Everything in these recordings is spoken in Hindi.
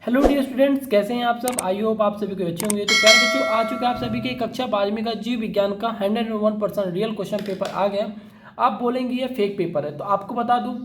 हेलो डियर स्टूडेंट्स, कैसे हैं आप सब। आई होप आप सभी को अच्छे होंगे। तो प्यारे बच्चों, आ चुका है आप सभी के कक्षा 12वीं का जीव विज्ञान का 101% रियल क्वेश्चन पेपर आ गया। आप बोलेंगे ये फेक पेपर है, तो आपको बता दूं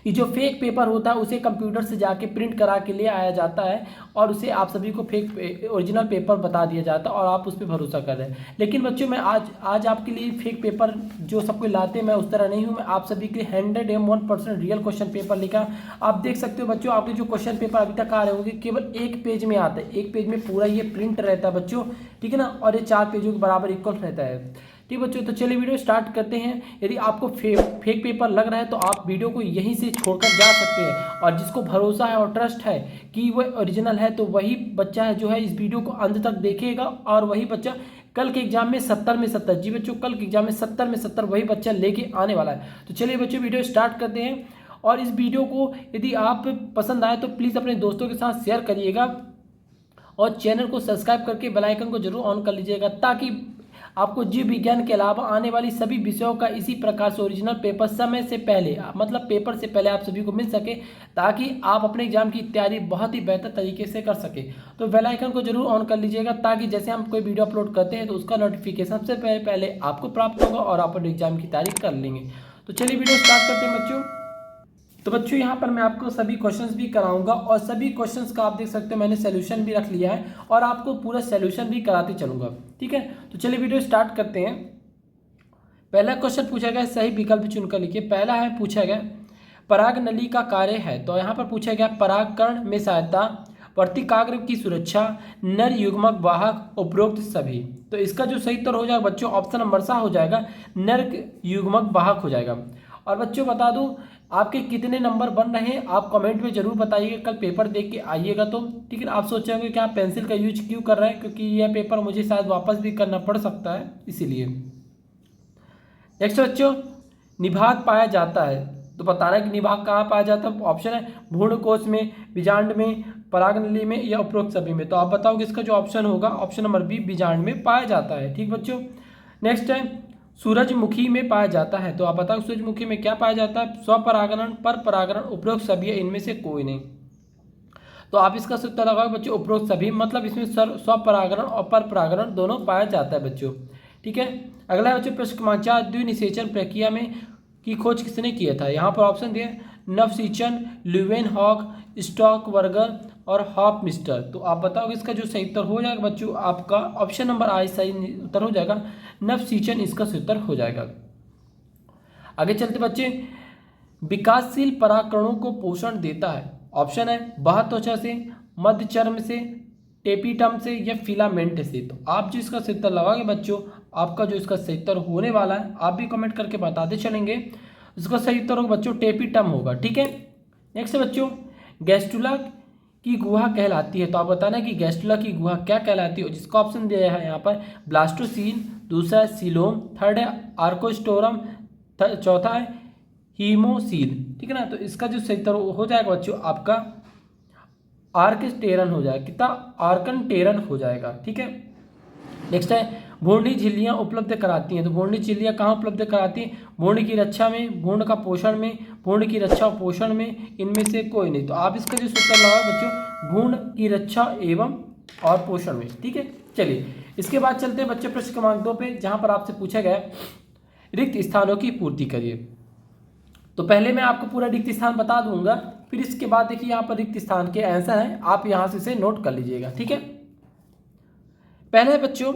ये जो फेक पेपर होता है उसे कंप्यूटर से जाके प्रिंट करा के ले आया जाता है और उसे आप सभी को फेक ओरिजिनल पेपर बता दिया जाता है और आप उस पर भरोसा कर रहे हैं। लेकिन बच्चों, मैं आज आपके लिए फेक पेपर जो सब कोई लाते हैं, मैं उस तरह नहीं हूँ। मैं आप सभी के 101% रियल क्वेश्चन पेपर लेकर आप देख सकते हो बच्चों। आपके जो क्वेश्चन पेपर अभी तक आ रहे होंगे केवल एक पेज में आता है, एक पेज में पूरा ये प्रिंट रहता है बच्चों, ठीक है ना। और ये 4 पेजों के बराबर इक्वल रहता है। ठीक बच्चों, तो चलिए वीडियो स्टार्ट करते हैं। यदि आपको फेक पेपर लग रहा है तो आप वीडियो को यहीं से छोड़कर जा सकते हैं, और जिसको भरोसा है और ट्रस्ट है कि वह ओरिजिनल है तो वही बच्चा है जो है इस वीडियो को अंत तक देखेगा, और वही बच्चा कल के एग्जाम में 70 में 70, जी बच्चों, कल के एग्जाम में 70 में 70 वही बच्चा लेके आने वाला है। तो चलिए बच्चों वीडियो स्टार्ट करते हैं। और इस वीडियो को यदि आप पसंद आए तो प्लीज़ अपने दोस्तों के साथ शेयर करिएगा और चैनल को सब्सक्राइब करके बेल आइकन को जरूर ऑन कर लीजिएगा, ताकि आपको जीव विज्ञान के अलावा आने वाली सभी विषयों का इसी प्रकार से ओरिजिनल पेपर समय से पहले, मतलब पेपर से पहले आप सभी को मिल सके, ताकि आप अपने एग्जाम की तैयारी बहुत ही बेहतर तरीके से कर सके। तो बेल आइकन को जरूर ऑन कर लीजिएगा, ताकि जैसे हम कोई वीडियो अपलोड करते हैं तो उसका नोटिफिकेशन सबसे पहले आपको प्राप्त होगा और आप अपने एग्जाम की तैयारी कर लेंगे। तो चलिए वीडियो स्टार्ट करते हैं बच्चों। तो बच्चों, यहाँ पर मैं आपको सभी क्वेश्चंस भी कराऊंगा और सभी क्वेश्चंस का आप देख सकते हो मैंने सोल्यूशन भी रख लिया है और आपको पूरा सोल्यूशन भी कराते चलूंगा, ठीक है। तो चलिए वीडियो स्टार्ट करते हैं। पहला क्वेश्चन पूछा गया, सही विकल्प चुनकर लिखिए। पहला है पूछा गया पराग नली का कार्य है, तो यहाँ पर पूछा गया परागकण में सहायता, वर्तिकाग्र की सुरक्षा, नर युग्मक वाहक, उपरोक्त सभी। तो इसका जो सही उत्तर हो जाएगा बच्चों ऑप्शन नंबर सा हो जाएगा, नर युग्मक वाहक हो जाएगा। और बच्चों बता दूं आपके कितने नंबर बन रहे हैं आप कमेंट में जरूर बताइएगा, कल पेपर देख के आइएगा तो, ठीक है। आप सोचेंगे कि आप पेंसिल का यूज क्यों कर रहे हैं, क्योंकि यह पेपर मुझे शायद वापस भी करना पड़ सकता है, इसीलिए। नेक्स्ट बच्चों, निभाग पाया जाता है, तो बताना है कि निभाग कहाँ पाया जाता है। ऑप्शन है भ्रूणकोश में, बीजांड में, परागनली में या उपरोक्त सभी में। तो आप बताओ कि इसका जो ऑप्शन होगा ऑप्शन नंबर बी, बीजांड में पाया जाता है, ठीक बच्चों। नेक्स्ट है सूरजमुखी में पाया जाता है, तो आप बताओ सूरजमुखी में क्या पाया जाता है। स्वपरागण, पर परागण, उपरोक्त सभी, इनमें से कोई नहीं। तो आप इसका उत्तर लगाओ बच्चों उपरोक्त सभी, मतलब इसमें स्वपरागण और पर परागण दोनों पाया जाता है बच्चों, ठीक है। अगला है बच्चों प्रश्न क्रमांक 4, द्विनिषेचन प्रक्रिया में की खोज किसने किया था। यहाँ पर ऑप्शन दिए नवसीचन, ल्यूवेनहॉक, स्टॉकवर्गर और हॉफमिस्टर। तो आप बताओगे इसका जो सही उत्तर हो जाएगा बच्चों आपका ऑप्शन नंबर आई सही उत्तर हो जाएगा, नवसीचन इसका सही उत्तर हो जाएगा। आगे चलते बच्चे, विकासशील परागकणों को पोषण देता है। ऑप्शन है बाह्य त्वचा से, मध्य चर्म से, टेपिटम से या फिलामेंट से। तो आप जो इसका सही उत्तर लगाओगे बच्चों, आपका जो इसका सही उत्तर होने वाला है आप भी कमेंट करके बताते चलेंगे। इसका सही उत्तर होगा बच्चों टेपिटम होगा, ठीक है। नेक्स्ट बच्चों, गैस्ट्रुला की गुहा कहलाती है, तो आप बताना कि गैस्ट्रुला की गुहा क्या कहलाती है। जिसका ऑप्शन दिया है यहाँ पर ब्लास्टोसील, दूसरा है सीलोम, थर्ड है आर्कोस्टोरम, चौथा है हीमोसील, ठीक है ना। तो इसका जो सही उत्तर हो जाएगा बच्चों आपका आर्कटेरन हो जाएगा, कितना आर्कनटेरन हो जाएगा, ठीक है। नेक्स्ट है भ्रूणी झिल्लियाँ उपलब्ध कराती हैं, तो भ्रूणी झिल्लियाँ कहाँ उपलब्ध कराती हैं, भ्रूण की रक्षा में, भ्रूण का पोषण में, भ्रूण की रक्षा और पोषण में, इनमें से कोई नहीं। तो आप इसका जो उत्तर लगाओ बच्चों भ्रूण की रक्षा एवं और पोषण में, ठीक है। चलिए इसके बाद चलते हैं बच्चे प्रश्न क्रमांक 2 पे, जहाँ पर आपसे पूछा गया रिक्त स्थानों की पूर्ति करिए। तो पहले मैं आपको पूरा रिक्त स्थान बता दूंगा, फिर इसके बाद देखिए यहाँ पर रिक्त स्थान के आंसर हैं, आप यहाँ से इसे नोट कर लीजिएगा, ठीक है। पहले बच्चों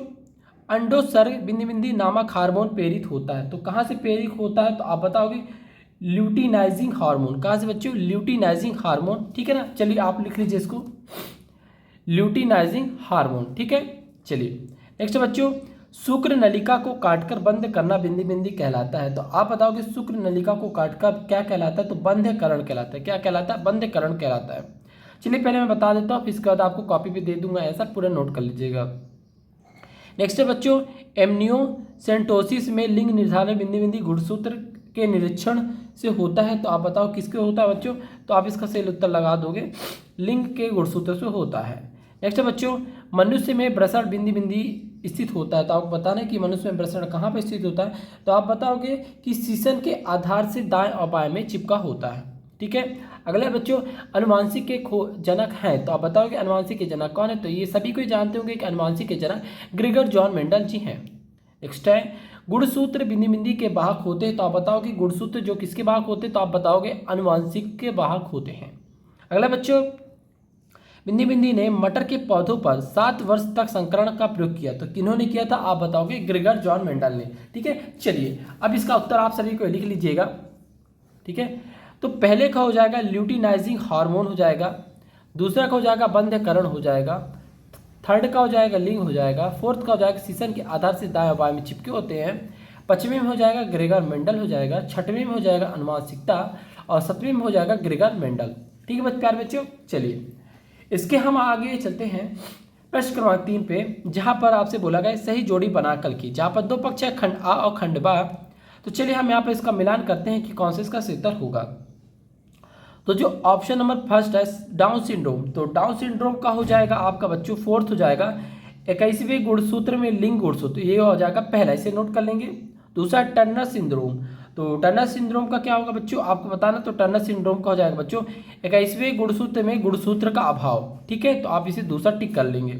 अंडोत्सर्ग बिंदी बिंदी नामक हार्मोन प्रेरित होता है, तो कहाँ से प्रेरित होता है, तो आप बताओगे ल्यूटिनाइजिंग हार्मोन। कहाँ से बच्चों, ल्यूटिनाइजिंग हार्मोन, ठीक है ना। चलिए आप लिख लीजिए इसको, ल्यूटिनाइजिंग हार्मोन, ठीक है। चलिए नेक्स्ट बच्चों, शुक्र नलिका को काटकर बंद करना बिंदी बिंदी कहलाता है, तो आप बताओगे शुक्र नलिका को काटकर क्या कहलाता है, तो बंध्यकरण कहलाता है। क्या कहलाता है, बंध्यकरण कहलाता है। चलिए पहले मैं बता देता हूँ, फिर इसके बाद आपको कॉपी पे दे दूंगा, ऐसा पूरा नोट कर लीजिएगा। नेक्स्ट है बच्चों, एमनियोसेंटोसिस में लिंग निर्धारण बिंदी बिंदी गुणसूत्र के निरीक्षण से होता है, तो आप बताओ किसके होता है बच्चों, तो आप इसका सही उत्तर लगा दोगे लिंग के गुणसूत्र से होता है। नेक्स्ट है बच्चों, मनुष्य में वृषण बिंदी बिंदी स्थित होता है, तो आपको बताना है कि मनुष्य में वृषण कहाँ पर स्थित होता है, तो आप बताओगे कि शीशन के आधार से दाएं और बाएं में चिपका होता है, ठीक है। अगला बच्चों, अनुवांशिक के जनक हैं, तो आप बताओगे अनुवांशिक के जनक कौन है? तो ये सभी को जानते होंगे कि अनुवांशिक के जनक ग्रेगर जॉन मेंडल जी हैं। नेक्स्ट है, गुणसूत्र बिंदी बिंदी के वाहक होते हैं, तो आप बताओगे गुणसूत्र जो किसके वाहक होते हैं? तो आप बताओगे अनुवांशिक के वाहक होते हैं। अगला बच्चों, बिंदी बिंदी ने मटर के पौधों पर 7 वर्ष तक संकरण का प्रयोग किया, तो किन्होंने किया था? आप बताओगे ग्रेगर जॉन मेंडल ने। ठीक है, चलिए अब इसका उत्तर आप सभी को लिख लीजिएगा। ठीक है, तो पहले का हो जाएगा ल्यूटिनाइजिंग हार्मोन हो जाएगा, दूसरा का हो जाएगा बंध्यकरण हो जाएगा, थर्ड का हो जाएगा लिंग हो जाएगा, फोर्थ का हो जाएगा सीसन के आधार से दाएं बाएं में चिपके होते हैं, पांचवें में हो जाएगा ग्रेगर मेंडल हो जाएगा, छठवें में हो जाएगा अनुवांशिकता और सातवें में हो जाएगा ग्रेगर मेंडल। ठीक है प्यारे बच्चों, चलिए इसके हम आगे चलते हैं प्रश्न क्रमांक 3 पे, जहां पर आपसे बोला गया सही जोड़ी बनाकर की, जहां पर दो पक्ष है खंड आ और खंड बा। तो चलिए हम यहाँ पर इसका मिलान करते हैं कि कौन से इसका सही उत्तर होगा। तो जो ऑप्शन नंबर फर्स्ट है डाउन सिंड्रोम, तो डाउन सिंड्रोम का हो जाएगा आपका बच्चों फोर्थ हो जाएगा 21वें गुणसूत्र में लिंग गुणसूत्र, ये हो जाएगा पहला, इसे नोट कर लेंगे। दूसरा टर्नर सिंड्रोम, तो टर्नर सिंड्रोम का क्या होगा बच्चों आपको बताना, तो टर्नर सिंड्रोम का हो जाएगा बच्चों 21वें गुणसूत्र में गुणसूत्र का अभाव। ठीक है, तो आप इसे दूसरा टिक कर लेंगे।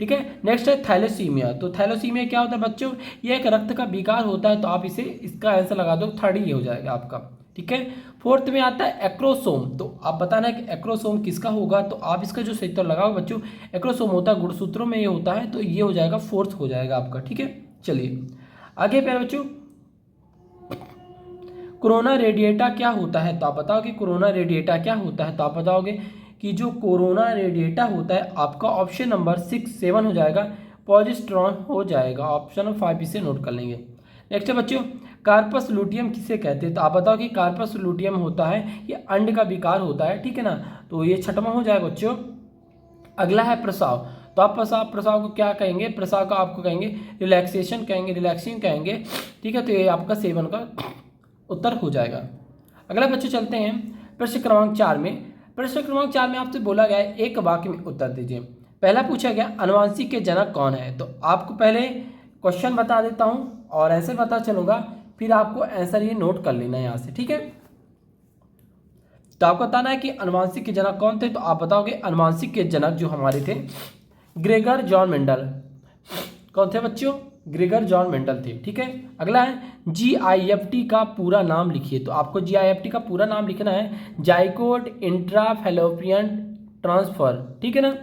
ठीक है, नेक्स्ट है थैलेसीमिया, तो थैलेसीमिया क्या होता है बच्चों? ये एक रक्त का विकार होता है, तो आप इसे इसका आंसर लगा दो, थर्ड ये हो जाएगा आपका। ठीक है, फोर्थ में आता है एक्रोसोम, तो आप बताना है कि एक्रोसोम किसका होगा, तो आप इसका जो सही उत्तर लगाओ बच्चों, एक्रोसोम होता है गुणसूत्रों में ये होता है, तो ये हो जाएगा फोर्थ हो जाएगा आपका। ठीक है, चलिए आगे प्यारे बच्चों, कोरोना रेडिएटा क्या होता है? तो आप बताओ कि कोरोना रेडिएटा क्या होता है? तो आप बताओगे कि जो कोरोना रेडिएटा होता है आपका ऑप्शन नंबर 6 7 हो जाएगा, पॉजिस्ट्रॉन हो जाएगा। ऑप्शन नंबर 5 इसे नोट कर लेंगे। नेक्स्ट है बच्चों, कार्पस लूटियम किसे कहते हैं? तो आप बताओ कि कार्पस लूटियम होता है ये अंड का विकार होता है। ठीक है ना, तो ये छठवां हो जाएगा बच्चों। अगला है प्रसाव, तो आप प्रसाव को क्या कहेंगे? प्रसाव का आपको कहेंगे रिलैक्सेशन कहेंगे, रिलैक्सिंग कहेंगे। ठीक है, तो ये आपका 7 का उत्तर हो जाएगा। अगला बच्चों चलते हैं प्रश्न क्रमांक 4 में। प्रश्न क्रमांक 4 में आपसे बोला गया है एक वाक्य में उत्तर दीजिए। पहला पूछा गया अनुवांशिक के जनक कौन है? तो आपको पहले क्वेश्चन बता देता हूं और आंसर बता चलूंगा, फिर आपको आंसर ये नोट कर लेना है यहाँ से। ठीक है, तो आपको बताना है कि अनुवांशिक के जनक कौन थे, तो आप बताओगे अनुवांशिक के जनक जो हमारे थे ग्रेगर जॉन मेंडल। कौन थे बच्चों? ग्रेगर जॉन मेंडल थे। ठीक है, अगला है GIFT का पूरा नाम लिखिए, तो आपको GIFT का पूरा नाम लिखना है जाइगोट इंट्रा फैलोपियन ट्रांसफर। ठीक है ना,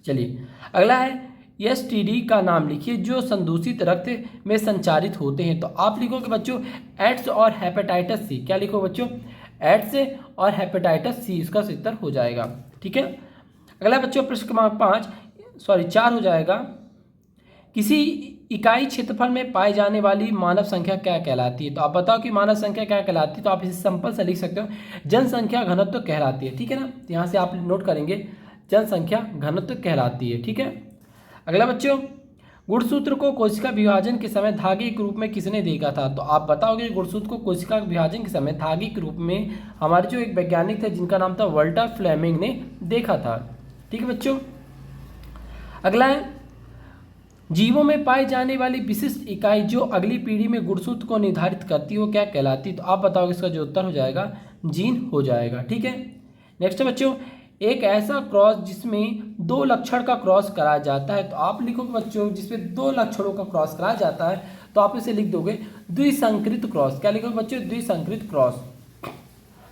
चलिए अगला है STD का नाम लिखिए जो संदूषित रक्त में संचारित होते हैं, तो आप लिखोगे बच्चों एड्स और हेपेटाइटिस सी। क्या लिखो बच्चों? एड्स और हेपेटाइटिस सी इसका उत्तर हो जाएगा। ठीक है, अगला बच्चों प्रश्न क्रमांक 4 हो जाएगा, किसी इकाई क्षेत्रफल में पाई जाने वाली मानव संख्या क्या कहलाती है? तो आप बताओ कि मानव संख्या क्या कहलाती है, तो आप इसे सिंपल से लिख सकते हो जनसंख्या घनत्व कहलाती है। ठीक है ना, तो यहाँ से आप नोट करेंगे जनसंख्या घनत्व कहलाती है। ठीक है, अगला बच्चों गुणसूत्र को कोशिका विभाजन के समय धागे के रूप में किसने देखा था? तो आप बताओगे गुणसूत्र को कोशिका विभाजन के समय धागे के रूप में हमारे जो एक वैज्ञानिक थे जिनका नाम था वाल्टर फ्लेमिंग ने देखा था। ठीक है बच्चों, अगला है जीवों में पाई जाने वाली विशिष्ट इकाई जो अगली पीढ़ी में गुणसूत्र को निर्धारित करती है वो क्या कहलाती है? तो आप बताओगे इसका जो उत्तर हो जाएगा जीन हो जाएगा। ठीक है, नेक्स्ट बच्चों एक ऐसा क्रॉस जिसमें 2 लक्षण का क्रॉस कराया जाता है, तो आप लिखोगे बच्चों जिसमें 2 लक्षणों का क्रॉस कराया जाता है, तो आप इसे लिख दोगे द्विसंकृत क्रॉस। क्या लिखोगे बच्चों? द्विसंकृत क्रॉस।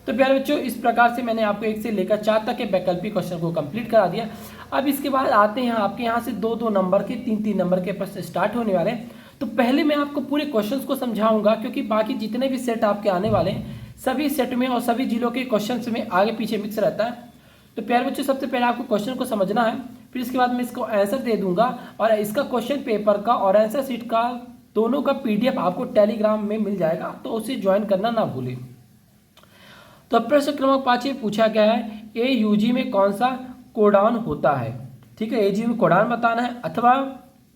तो प्यारे बच्चों इस प्रकार से मैंने आपको 1 से लेकर 4 तक के वैकल्पिक क्वेश्चन को कंप्लीट करा दिया। अब इसके बाद आते हैं आपके यहाँ से 2-2 नंबर के 3-3 नंबर के प्रश्न स्टार्ट होने वाले हैं। तो पहले मैं आपको पूरे क्वेश्चंस को समझाऊंगा क्योंकि बाकी जितने भी सेट आपके आने वाले हैं सभी सेट में और सभी जिलों के क्वेश्चंस में आगे पीछे मिक्स रहता है। तो प्यारे बच्चों सबसे पहले आपको क्वेश्चन को समझना है, फिर इसके बाद मैं इसको आंसर दे दूंगा और इसका क्वेश्चन पेपर का और आंसर शीट का दोनों का PDF आपको टेलीग्राम में मिल जाएगा, तो उसे ज्वाइन करना ना भूलें। तो प्रश्न क्रमांक 5 पूछा गया है AUG में कौन सा कोडान होता है? ठीक है, AG में कोडान बताना है अथवा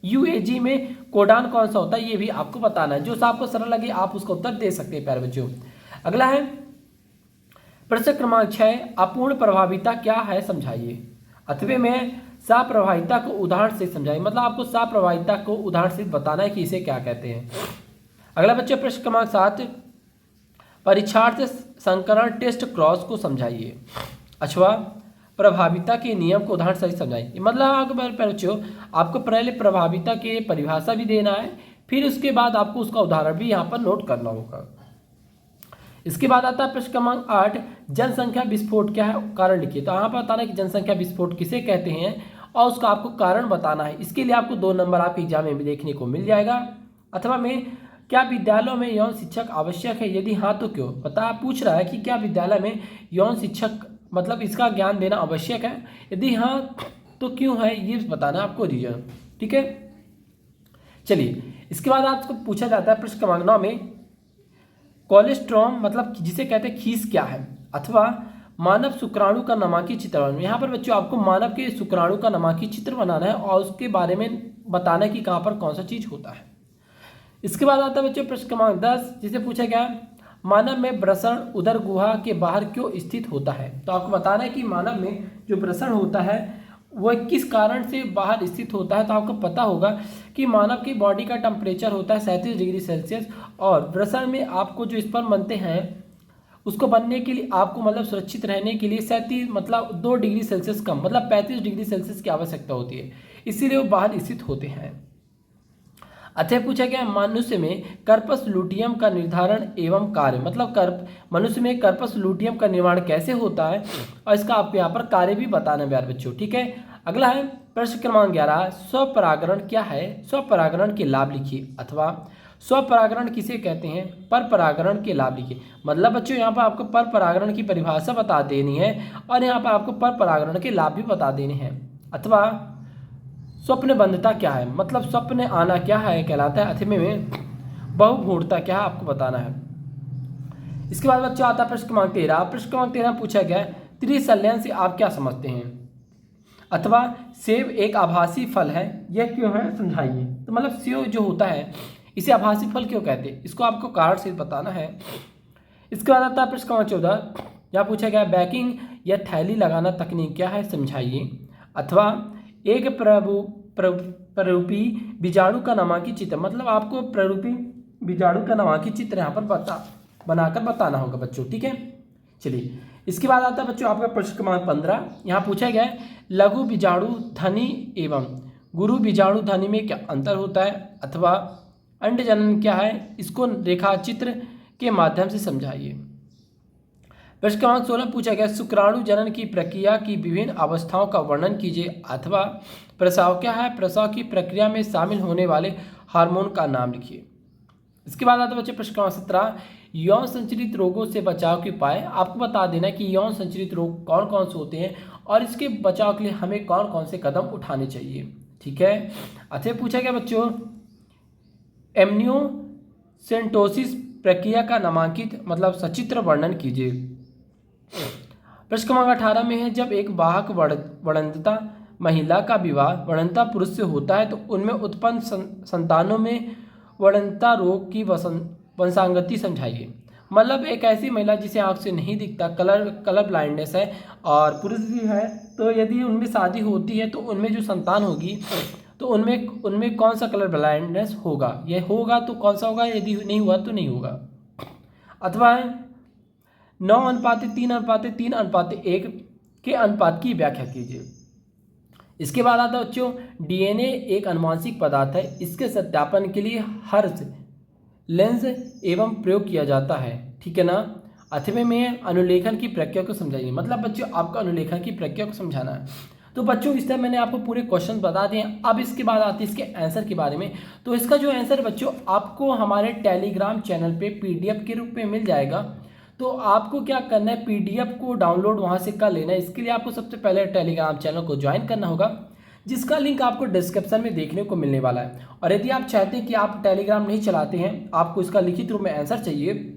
UAG में कोडान कौन सा होता है ये भी आपको बताना है। जो सा आपको सरल लगे आप उसका उत्तर दे सकते हैं प्यारे बच्चों। अगला है प्रश्न क्रमांक 6 अपूर्ण प्रभाविता क्या है समझाइए। अथवा में साप्रभाविता को उदाहरण से समझाइए, मतलब आपको साप्रभाविता को उदाहरण से बताना है कि इसे क्या कहते हैं। अगला बच्चों प्रश्न क्रमांक 7 परीक्षार्थ संकरण टेस्ट क्रॉस को समझाइए। अथवा प्रभाविता के नियम को उदाहरण सहित समझाइए। मतलब बच्चों आपको पहले प्रभाविता के परिभाषा भी देना है, फिर उसके बाद आपको उसका उदाहरण भी यहाँ पर नोट करना होगा। इसके बाद आता है प्रश्न क्रमांक 8, जनसंख्या विस्फोट क्या है, कारण लिखिए। तो यहाँ पर बताना है कि जनसंख्या विस्फोट किसे कहते हैं और उसका आपको कारण बताना है। इसके लिए आपको 2 नंबर आपके एग्जाम में भी देखने को मिल जाएगा। अथवा में क्या विद्यालयों में यौन शिक्षक आवश्यक है, यदि हाँ तो क्यों। पूछ रहा है कि क्या विद्यालय में यौन शिक्षक मतलब इसका ज्ञान देना आवश्यक है, यदि हाँ तो क्यों है, ये बताना आपको रीजन। ठीक है, चलिए इसके बाद आपको पूछा जाता है प्रश्न क्रमांक 9 में कोलेस्ट्रॉम मतलब जिसे कहते हैं खीस क्या है, अथवा मानव शुक्राणु का नमांकी चित्र बनाना। यहाँ पर बच्चों आपको मानव के शुक्राणु का नमांकी चित्र बनाना है और उसके बारे में बताना है कि कहाँ पर कौन सा चीज होता है। इसके बाद आता है बच्चों प्रश्न क्रमांक 10, जिसे पूछा गया मानव में वृषण उदर गुहा के बाहर क्यों स्थित होता है। तो आपको बताना है कि मानव में जो वृषण होता है वह किस कारण से बाहर स्थित होता है। तो आपको पता होगा कि मानव की बॉडी का टेम्परेचर होता है 37 डिग्री सेल्सियस और वृषण में आपको जो स्पर्म बनते हैं उसको बनने के लिए आपको मतलब सुरक्षित रहने के लिए 37 मतलब 2 डिग्री सेल्सियस कम मतलब 35 डिग्री सेल्सियस की आवश्यकता होती है, इसीलिए वो बाहर स्थित होते हैं। अच्छा पूछा गया मनुष्य में कर्पस लुटियम का निर्धारण एवं कार्य मतलब मनुष्य में कर्पस लुटियम का निर्माण कैसे होता है और इसका आपको यहाँ पर कार्य भी बताना है यार बच्चों। ठीक है, अगला है प्रश्न क्रमांक 11, स्वपरागण क्या है, स्वपरागण के लाभ लिखिए। अथवा स्वपरागण किसे कहते हैं, पर परागण के लाभ लिखिए। मतलब बच्चों यहाँ पर आपको पर परागण की परिभाषा बता देनी है और यहाँ पर आपको पर परागण के लाभ भी बता देने हैं। अथवा स्वप्न बंधता क्या है मतलब स्वप्न आना क्या है कहलाता है। अथवा में बहुभूणता क्या है आपको बताना है। इसके बाद बच्चों आता है प्रश्न क्रमांक 13। प्रश्न क्रमांक 13 पूछा गया त्रिसल्यन से आप क्या समझते हैं। अथवा सेब एक आभासी फल है, यह क्यों है समझाइए। तो मतलब सेब जो होता है इसे आभासी फल क्यों कहते हैं, इसको आपको कारण से बताना है। इसके बाद आता है प्रश्न क्रमांक 14, यहाँ पूछा गया बैकिंग या थैली लगाना तकनीक क्या है समझाइए। अथवा एक प्ररूपी बीजाणु का नामांकित चित्र मतलब आपको प्ररूपी बीजाणु का नामांकित चित्र यहाँ पर बनाकर बताना होगा बच्चों। ठीक है, चलिए इसके बाद आता है बच्चों आपका प्रश्न क्रमांक 15। यहाँ पूछा गया है लघु बीजाणु ध्वनि एवं गुरु बीजाणु ध्वनि में क्या अंतर होता है। अथवा अंड जनन क्या है, इसको रेखाचित्र के माध्यम से समझाइए। प्रश्न क्रमांक 16 पूछा गया शुक्राणु जनन की प्रक्रिया की विभिन्न अवस्थाओं का वर्णन कीजिए। अथवा प्रसव क्या है, प्रसव की प्रक्रिया में शामिल होने वाले हार्मोन का नाम लिखिए। इसके बाद आता है बच्चे प्रश्न क्रमांक 17 यौन संचरित रोगों से बचाव के उपाय। आपको बता देना कि यौन संचरित रोग कौन कौन से होते हैं और इसके बचाव के लिए हमें कौन कौन से कदम उठाने चाहिए। ठीक है, अच्छा पूछा गया बच्चों एमनियोसेंटोसिस प्रक्रिया का नामांकित मतलब सचित्र वर्णन कीजिए। प्रश्न क्रमांक 18 में है जब एक वाहक वड़ंतता महिला का विवाह वड़ंता पुरुष से होता है तो उनमें उत्पन्न संतानों में वड़ंता रोग की वंशांगति समझाइए। मतलब एक ऐसी महिला जिसे आंख से नहीं दिखता कलर ब्लाइंडनेस है और पुरुष भी है, तो यदि उनमें शादी होती है तो उनमें जो संतान होगी तो उनमें कौन सा कलर ब्लाइंडनेस होगा, ये होगा तो कौन सा होगा, यदि नहीं हुआ तो नहीं होगा। अथवा 9:3:3:1 के अनुपात की व्याख्या कीजिए। इसके बाद आता है बच्चों डीएनए एक आनुवांशिक पदार्थ है, इसके सत्यापन के लिए हर्ष लेंस एवं प्रयोग किया जाता है। ठीक है ना। अथवा में अनुलेखन की प्रक्रिया को समझाइए। मतलब बच्चों आपको अनुलेखन की प्रक्रिया को समझाना है। तो बच्चों इस तरह मैंने आपको पूरे क्वेश्चन बता दिए। अब इसके बाद आती है इसके आंसर के बारे में। तो इसका जो आंसर बच्चों आपको हमारे टेलीग्राम चैनल पे पीडीएफ के रूप में मिल जाएगा। तो आपको क्या करना है, पीडीएफ को डाउनलोड वहाँ से कर लेना है। इसके लिए आपको सबसे पहले टेलीग्राम चैनल को ज्वाइन करना होगा, जिसका लिंक आपको डिस्क्रिप्शन में देखने को मिलने वाला है। और यदि आप चाहते हैं कि आप टेलीग्राम नहीं चलाते हैं, आपको इसका लिखित रूप में आंसर चाहिए,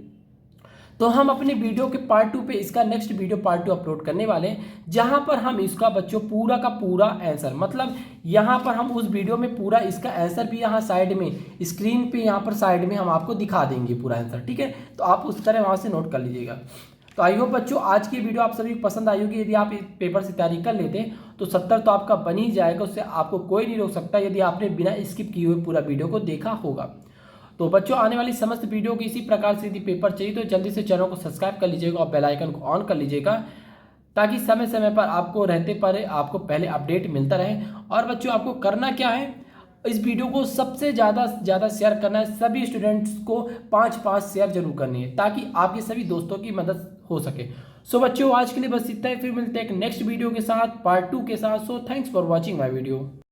तो हम अपने वीडियो के पार्ट 2 पे इसका नेक्स्ट वीडियो पार्ट 2 अपलोड करने वाले हैं, जहां पर हम इसका बच्चों पूरा का पूरा आंसर मतलब यहां पर हम उस वीडियो में पूरा इसका आंसर भी यहां साइड में स्क्रीन पे यहां पर साइड में हम आपको दिखा देंगे पूरा आंसर। ठीक है, तो आप उस तरह वहां से नोट कर लीजिएगा। तो आई होप बच्चों आज की वीडियो आप सभी को पसंद आई होगी। यदि आप इस पेपर से तैयारी कर लेते हैं तो 70 तो आपका बन ही जाएगा, उससे आपको कोई नहीं रोक सकता यदि आपने बिना स्किप किए हुए पूरा वीडियो को देखा होगा। तो बच्चों आने वाली समस्त वीडियो की इसी प्रकार से यदि पेपर चाहिए तो जल्दी से चैनल को सब्सक्राइब कर लीजिएगा और बेल आइकन को ऑन कर लीजिएगा, ताकि समय समय पर आपको रहते पर आपको पहले अपडेट मिलता रहे। और बच्चों आपको करना क्या है, इस वीडियो को सबसे ज़्यादा शेयर करना है, सभी स्टूडेंट्स को 5-5 शेयर जरूर करनी है, ताकि आपके सभी दोस्तों की मदद हो सके। सो बच्चों आज के लिए बस इतना ही, फिर मिलते हैं एक नेक्स्ट वीडियो के साथ, पार्ट 2 के साथ। So thanks for watching my video.